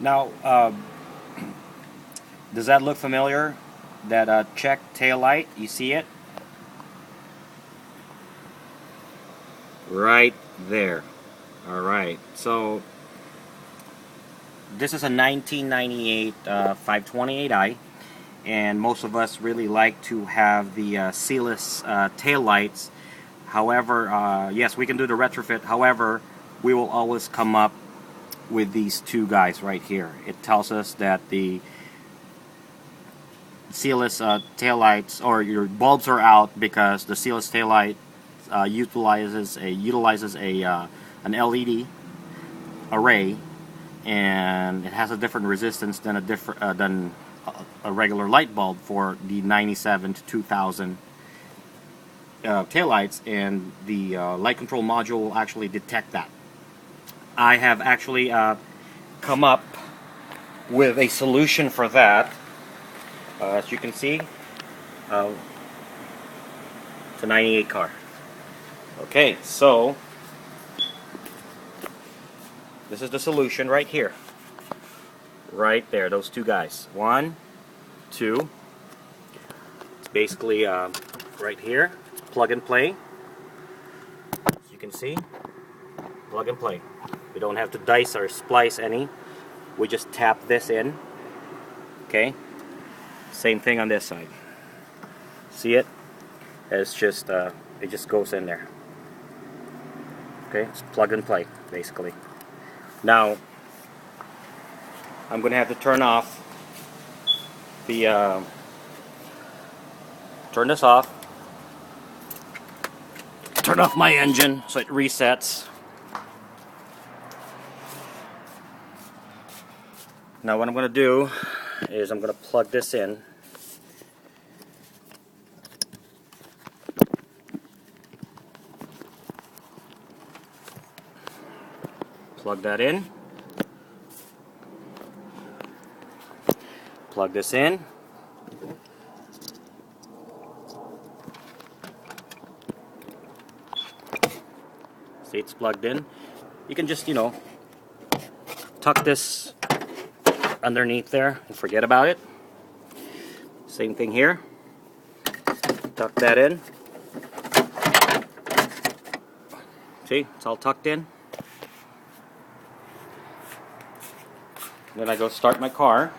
Now, does that look familiar? That check tail light, you see it? Right there. Alright, so this is a 1998 528i, and most of us really like to have the CELIS tail lights. However, yes, we can do the retrofit. However, we will always come up with these two guys right here. It tells us that the CELIS tail lights, or your bulbs, are out because the CELIS tail light utilizes an LED array, and it has a different resistance than a regular light bulb for the 97 to 2000 tail lights, and the light control module will actually detect that. I have actually come up with a solution for that. As you can see, it's a 98 car. Okay, so this is the solution right here. Right there, those two guys. One, two. It's basically right here. It's plug and play. As you can see, plug and play. We don't have to dice or splice any. We just tap this in. Okay. Same thing on this side. See it? It's just it just goes in there. Okay, it's plug and play basically. Now I'm going to have to turn off the turn this off. Turn off my engine so it resets. Now what I'm going to do is I'm going to plug this in. Plug that in. Plug this in. See, it's plugged in. You can just, tuck this underneath there and forget about it. Same thing here. Tuck that in. See, it's all tucked in. Then I go start my car.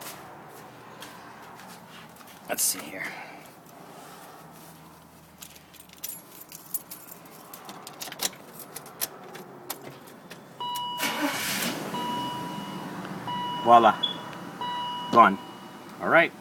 Let's see here. Voila. Gone. All right.